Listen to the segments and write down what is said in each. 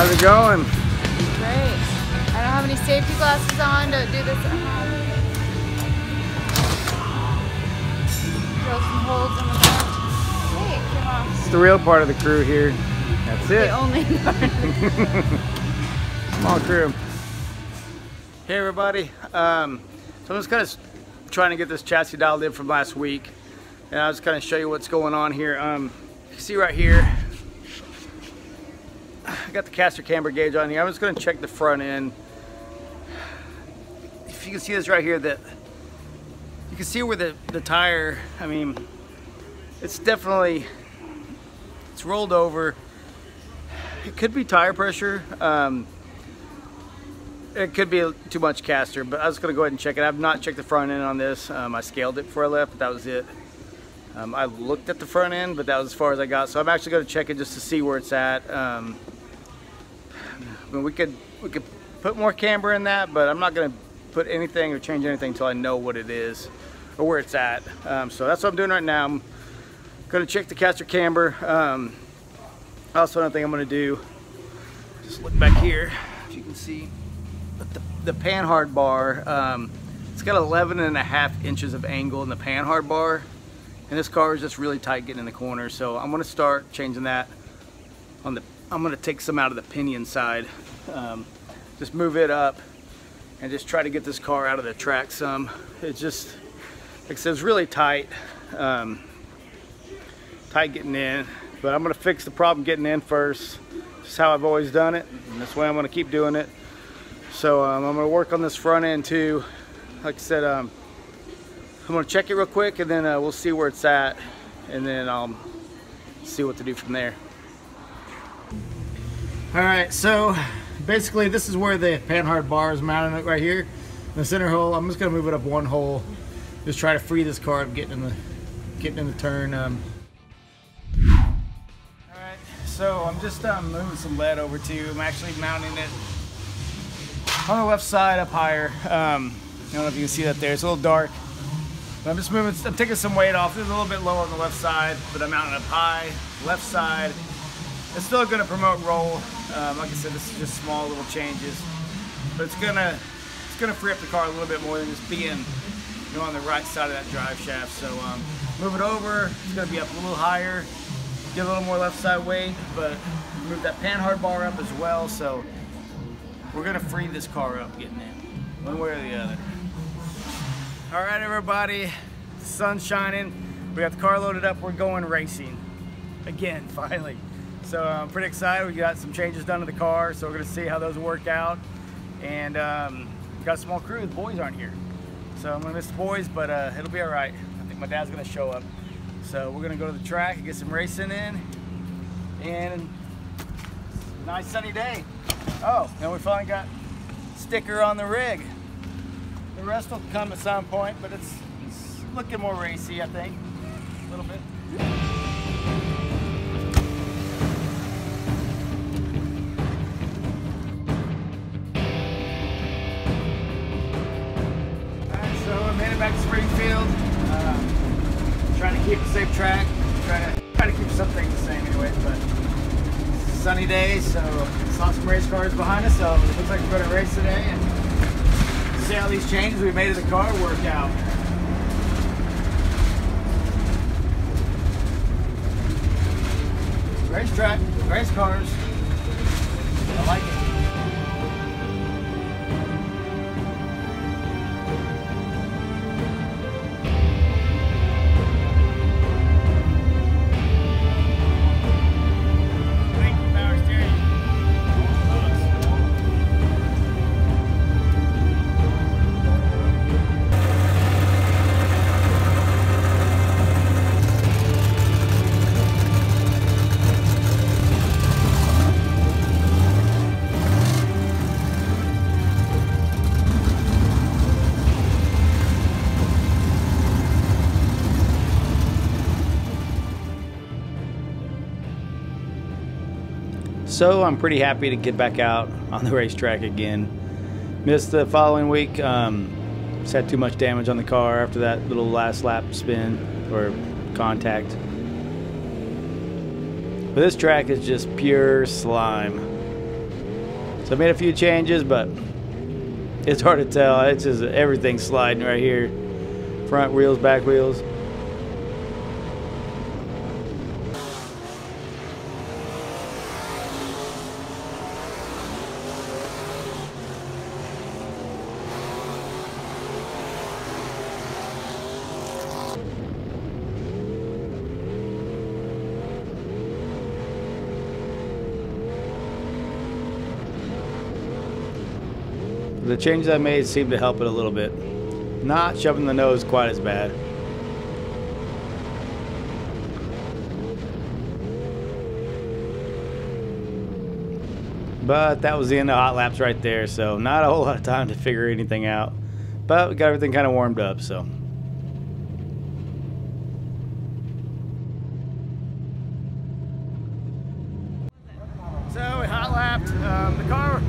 How's it going? Great. I don't have any safety glasses on. Don't do this at home. Drill some holes in the back. Hey, it came off. It's the real part of the crew here. That's it. The only part of the crew. Small crew. Hey everybody. So I'm just kind of trying to get this chassis dialed in from last week. And I'll just kind of show you what's going on here. You see right here, I got the caster camber gauge on here. I'm just going to check the front end. If you can see this right here, that you can see where the tire, I mean, it's definitely, it's rolled over. It could be tire pressure. It could be too much caster, but I was going to go ahead and check it. I've not checked the front end on this. I scaled it before I left, but that was it. I looked at the front end, but that was as far as I got. So I'm actually going to check it just to see where it's at. We could put more camber in that, but I'm not going to put anything or change anything until I know what it is or where it's at. So that's what I'm doing right now. I'm going to check the caster camber. Also, another thing I'm going to do, just look back here, if you can see, the panhard bar. It's got 11.5 inches of angle in the panhard bar. And this car is just really tight getting in the corner, so I'm going to start changing that on the. I'm going to take some out of the pinion side, just move it up, and just try to get this car out of the track some. It's just, like I said, it's really tight, tight getting in. But I'm going to fix the problem getting in first. This is how I've always done it, and this way I'm going to keep doing it. So I'm going to work on this front end too. Like I said, I'm going to check it real quick, and then we'll see where it's at, and then I'll see what to do from there. Alright, so basically this is where the panhard bar is mounted right here. In the center hole, I'm just going to move it up one hole. Just try to free this car up getting in the turn. Alright, so I'm just moving some lead over to, I'm actually mounting it on the left side up higher. I don't know if you can see that there, it's a little dark. I'm just moving, I'm taking some weight off. It's a little bit low on the left side, but I'm mounting up high, left side. It's still going to promote roll. Like I said, this is just small little changes, but it's gonna free up the car a little bit more than just being, you know, on the right side of that drive shaft. So move it over. It's gonna be up a little higher, get a little more left side weight, but move that panhard bar up as well. So we're gonna free this car up getting in, one way or the other. All right, everybody, the sun's shining. We got the car loaded up. We're going racing again, finally. So I'm pretty excited. We got some changes done to the car, so we're gonna see how those work out. And got a small crew. The boys aren't here, so I'm gonna miss the boys, but it'll be all right. I think my dad's gonna show up. So we're gonna go to the track and get some racing in. And nice sunny day. Oh, and we finally got sticker on the rig. The rest will come at some point, but it's looking more racy, I think, a little bit. Alright, so I made it back to Springfield. Trying to keep a safe track. Try to keep some things the same anyway, but sunny day, so saw some race cars behind us, so it looks like we're going to race today. And see how these changes we made to the car work out. Racetrack, race cars. I like it. So I'm pretty happy to get back out on the racetrack again. Missed the following week. Just had too much damage on the car after that little last lap spin or contact. But this track is just pure slime. So I made a few changes, but it's hard to tell. It's just everything sliding right here. Front wheels, back wheels. The changes I made seem to help it a little bit. Not shoving the nose quite as bad. But that was the end of hot laps right there, so not a whole lot of time to figure anything out. But we got everything kind of warmed up, so. So we hot lapped. The car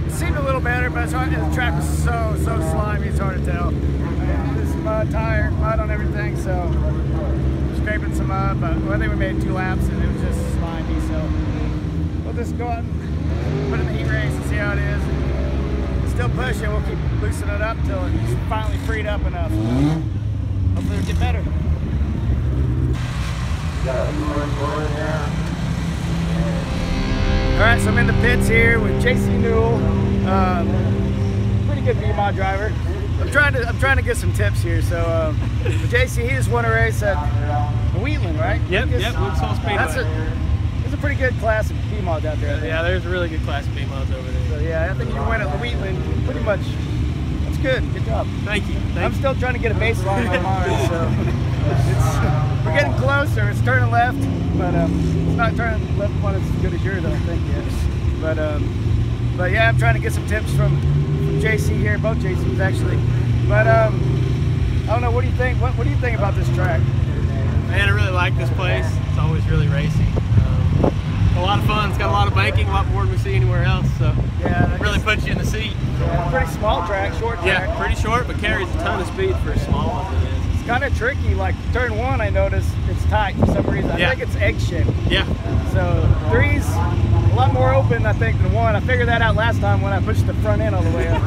seemed a little better, but it's hard, the track was so slimy, it's hard to tell. This mud tire, mud on everything, so scraping some mud, but I think we made 2 laps and it was just slimy, so we'll just go out and put it in the heat race and see how it is. And still pushing, we'll keep loosening it up until it's finally freed up enough. Hopefully it'll get better. Alright, so I'm in the pits here with JC Newell, pretty good V-Mod driver. I'm trying to get some tips here. So JC, he just won a race at Wheatland, right? Yep, Woodsall Speedway. There's a pretty good class of V-Mods out there. Yeah, there's a really good class of V-Mods over there. So yeah, I think you win at Wheatland, pretty much. That's good. Good job. Thank you. I'm still trying to get a baseline in my mind, so we're getting closer. It's turning left, but it's not turning left one as good as yours, I don't think yet. But yeah, I'm trying to get some tips from JC here, both JCs actually. But I don't know. What do you think? What do you think about this track? Man, I really like this place. It's always really racy. A lot of fun. It's got a lot of banking, a lot more than we see anywhere else. So yeah, really puts you in the seat. Yeah, pretty small track, short track. Yeah, pretty short, but carries a ton of speed for as small as it is. It's kind of tricky. Like turn 1, I noticed it's tight for some reason. I think it's egg shaped. Yeah. So 3's a lot more open, I think, than 1. I figured that out last time when I pushed the front end all the way up.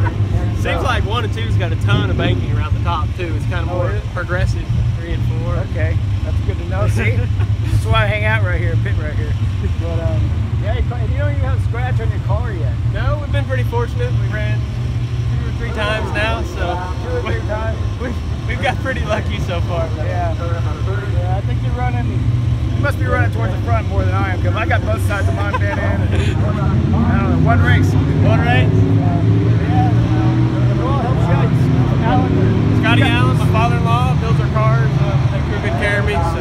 Seems like 1 and 2's got a ton of banking around the top too. It's kind of more progressive. 3 and 4. Okay, that's good to know. See, that's why I hang out right here, pit right here. But yeah, you don't even have a scratch on your car yet. No, we've been pretty fortunate. We ran 2 or 3 times now, so 2 or 3 times. We've got pretty lucky so far. Yeah, I think you're running. You must be running towards the front more than I am, because I got both sides of mine bent in. And, I don't know, one race. Scotty Allen, my father-in-law, builds our cars. Takes real good care of me, so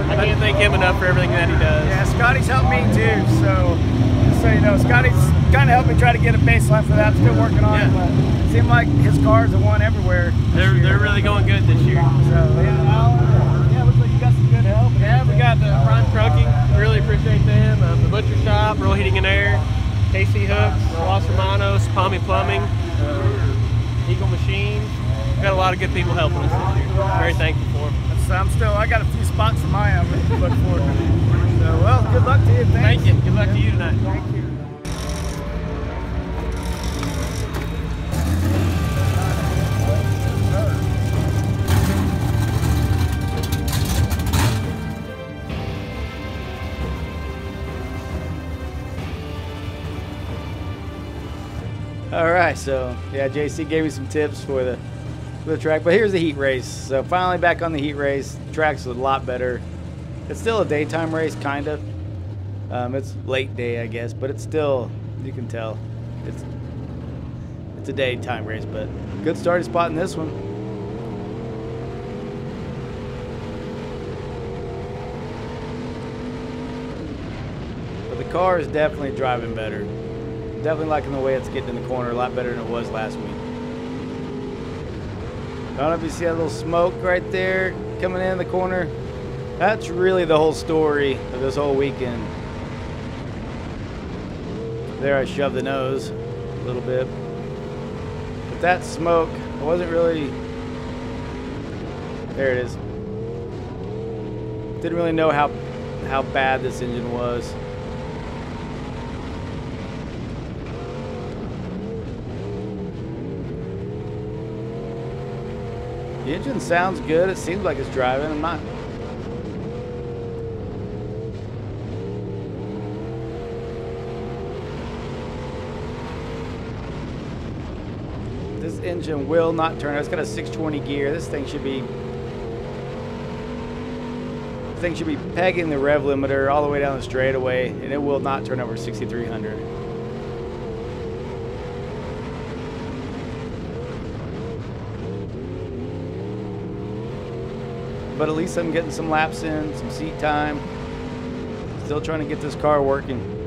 I can't thank him enough for everything that he does. Yeah, Scotty's helped me too, so just so you know, Scotty's kind of helped me try to get a baseline for that. I'm still working on it, but it seemed like his cars have won everywhere. They're really going good this year. So yeah, looks like you got some good help. Yeah, we got the Prime Trunking. Really appreciate them. The Butcher Shop, Roll Heating and Air, KC Hooks, Los Hermanos, Palmy Plumbing, Eagle Machine. We've got a lot of good people helping us this year. Very thankful for them. I got a few spots in my own to look forward to. So, well, good luck to you. Thanks. Thank you. Good luck to you tonight. Thank you. All right, so yeah, JC gave me some tips for the track, but here's the heat race. So finally back on the heat race. The track's a lot better. It's still a daytime race, kind of. It's late day, I guess, but it's still, you can tell, it's a daytime race. But good starting spot in this one. But the car is definitely driving better. Definitely liking the way it's getting in the corner, a lot better than it was last week. I don't know if you see that little smoke right there coming in the corner. That's really the whole story of this whole weekend. There I shoved the nose a little bit. But that smoke, I wasn't really, there it is. Didn't really know how bad this engine was. The engine sounds good. It seems like it's driving. I'm not. This engine will not turn. It's got a 620 gear. This thing should be pegging the rev limiter all the way down the straightaway, and it will not turn over 6,300. But at least I'm getting some laps in, some seat time. Still trying to get this car working.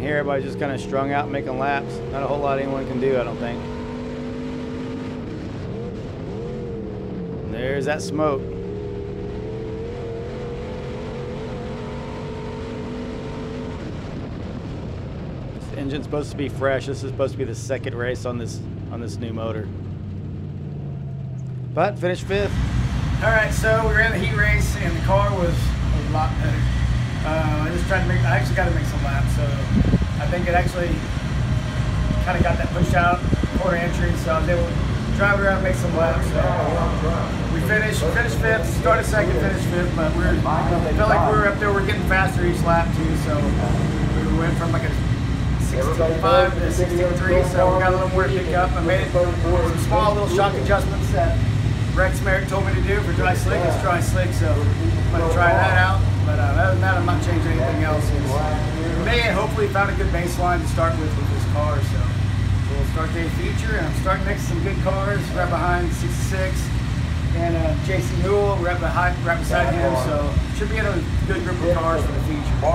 Here everybody's just kind of strung out making laps. Not a whole lot anyone can do, I don't think. And there's that smoke. This engine's supposed to be fresh. This is supposed to be the second race on this new motor. But finished 5th. All right, so we ran the heat race and the car was a lot better. I actually got to make some laps, so I think it actually kind of got that push out quarter entry, so I was able to drive around and make some laps. So we finished 5th, started 2nd, finished 5th, but I felt like we were up there, we're getting faster each lap too, so we went from like a 16.5 to 16.3, so we got a little more to pick up. I made some small little shock adjustments that Rex Merritt told me to do for dry slick. It's dry slick, so I'm going to try that out. But other than that, I'm not changing anything else. We may hopefully found a good baseline to start with this car. So we'll start day feature, and I'm starting next to some good cars right behind 66 and JC Newell right beside him. So should be in a good group of cars for the feature. So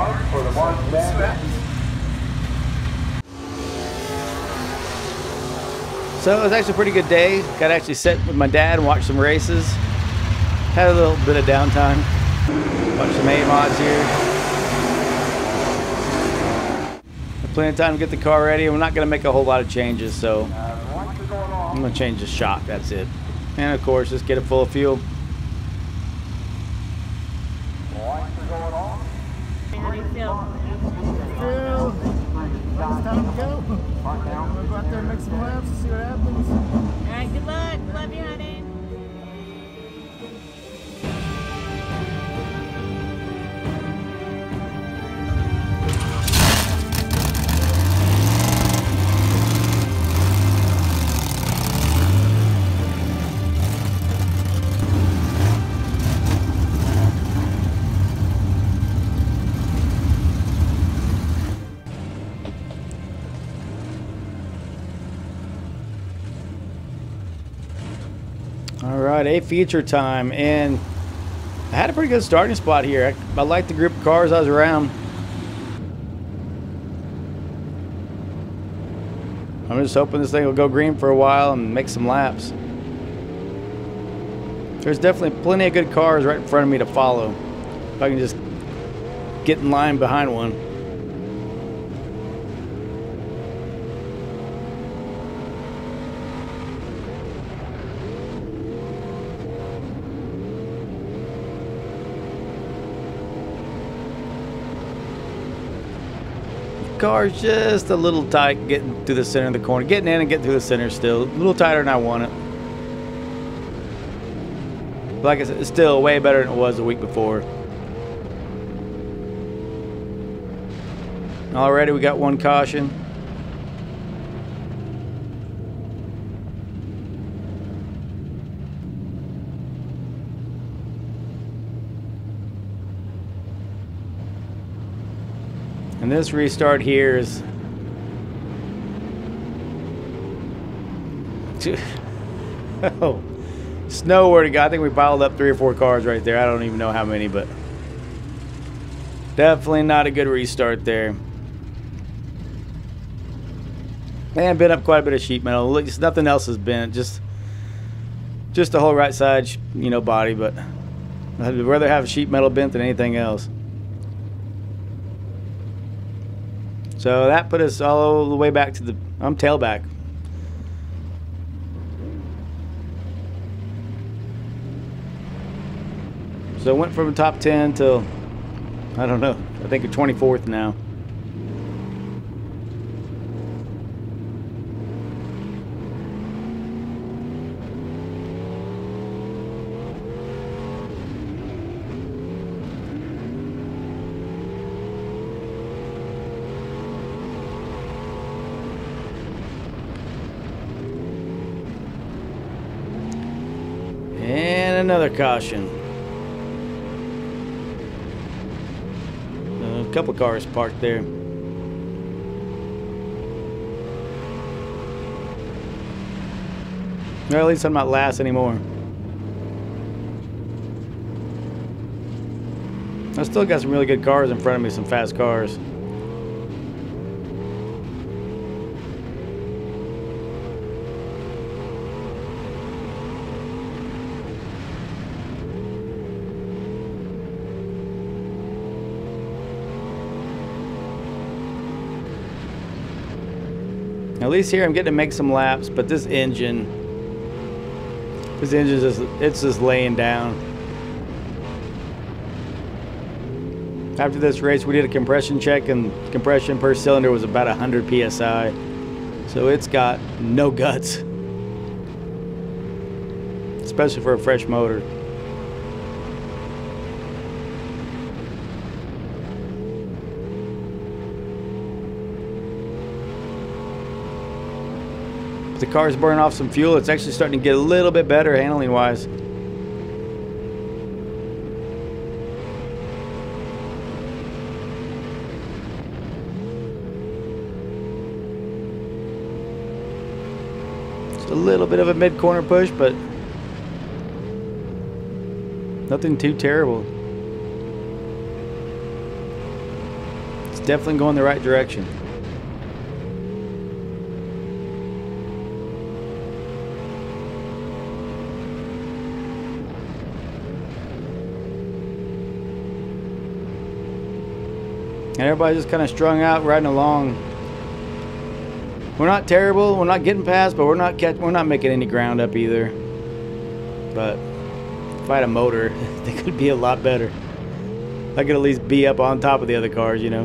let's see what happens. So it was actually a pretty good day. Got to actually sit with my dad and watch some races. Had a little bit of downtime. Watch some A-mods here. Plenty of time to get the car ready. We're not going to make a whole lot of changes, so I'm going to change the shock. That's it. And of course, just get it full of fuel. How do you feel? It's time to go. We'll go out there and make some laps and see what happens. All right, good luck. Love you, honey. All right, A feature time, and I had a pretty good starting spot here. I liked the group of cars I was around. I'm just hoping this thing will go green for a while and make some laps. There's definitely plenty of good cars right in front of me to follow. If I can just get in line behind one. Car's just a little tight getting to the center of the corner. Getting in and getting through the center still. A little tighter than I want it. But like I said, it's still way better than it was the week before. Already we got one caution. And this restart here is It's nowhere to go. I think we piled up 3 or 4 cars right there. I don't even know how many, but definitely not a good restart there. And been up quite a bit of sheet metal. Look, nothing else has been. Just the whole right side, you know, body. But I'd rather have sheet metal bent than anything else. So that put us all the way back to the. I'm tailback. So it went from the top 10 till, I don't know, I think 24th now. And another caution. A couple cars parked there. Well, at least I'm not last anymore. I still got some really good cars in front of me, some fast cars. At least here I'm getting to make some laps, but this engine's just laying down. After this race, we did a compression check, and compression per cylinder was about 100 psi. So it's got no guts, especially for a fresh motor. The car's burning off some fuel. It's actually starting to get a little bit better handling wise. Just a little bit of a mid-corner push, but nothing too terrible. It's definitely going the right direction. And everybody's just kind of strung out, riding along. We're not terrible. We're not getting past, but we're not making any ground up either. But if I had a motor, they could be a lot better. I could at least be up on top of the other cars, you know.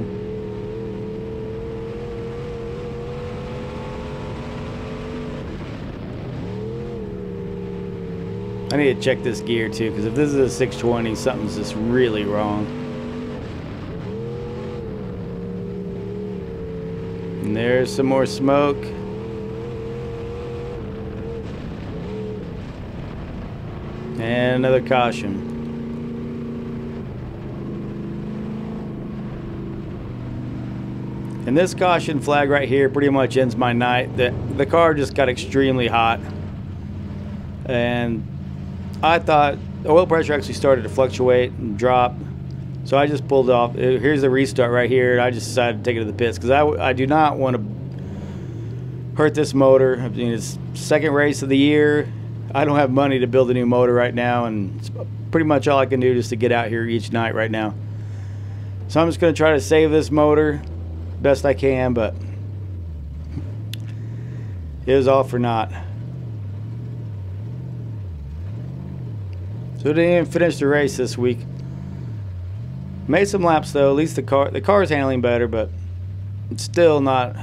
I need to check this gear too, because if this is a 620, something's just really wrong. And there's some more smoke. And another caution. And this caution flag right here pretty much ends my night. The car just got extremely hot. And I thought the oil pressure actually started to fluctuate and drop. So I just pulled off. Here's the restart right here. I just decided to take it to the pits because I do not want to hurt this motor. I mean, it's second race of the year. I don't have money to build a new motor right now, and it's pretty much all I can do just to get out here each night right now. So I'm just going to try to save this motor best I can, but it was all for naught. So didn't even finish the race this week. Made some laps though. At least the car's handling better, but it's still not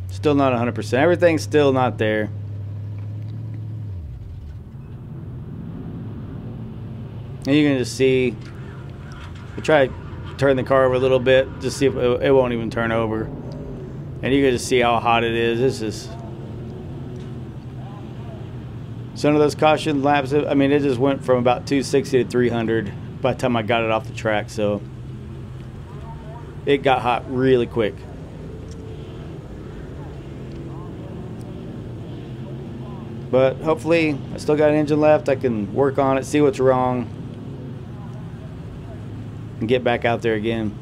100%. Everything's still not there. And you can just see. I try to turn the car over a little bit, just see if it won't even turn over. And you can just see how hot it is. This is some of those caution laps. I mean, it just went from about 260 to 300 by the time I got it off the track, so it got hot really quick. But hopefully I still got an engine left. I can work on it, see what's wrong, and get back out there again.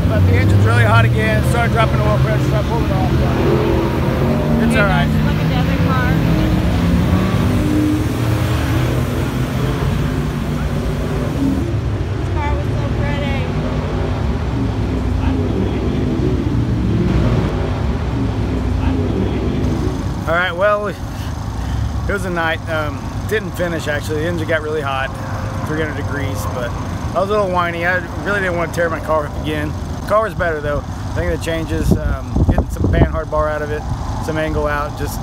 But the engine's really hot again. It started dropping oil pressure, so I pulled it off. But it's alright. Look at the other car. This car was so pretty. Alright, well, it was a night. Didn't finish actually. The engine got really hot, 300 degrees, but I was a little whiny. I really didn't want to tear my car up again. The car was better though. I think the changes, getting some panhard bar out of it, some angle out, just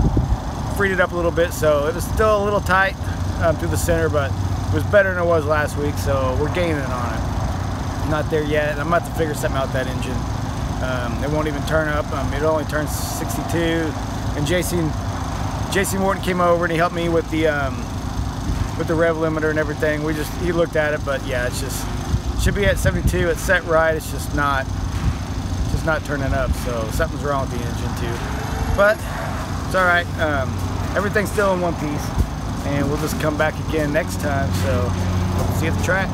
freed it up a little bit. So it was still a little tight through the center, but it was better than it was last week. So we're gaining on it. Not there yet. I'm about to figure something out with that engine. It won't even turn up. It only turns 62. And JC Morton came over and he helped me with the rev limiter and everything. He looked at it, but yeah, it's just should be at 72. It's set right. It's just not turning up. So something's wrong with the engine too. But it's all right. Everything's still in one piece, and we'll just come back again next time. So see you at the track.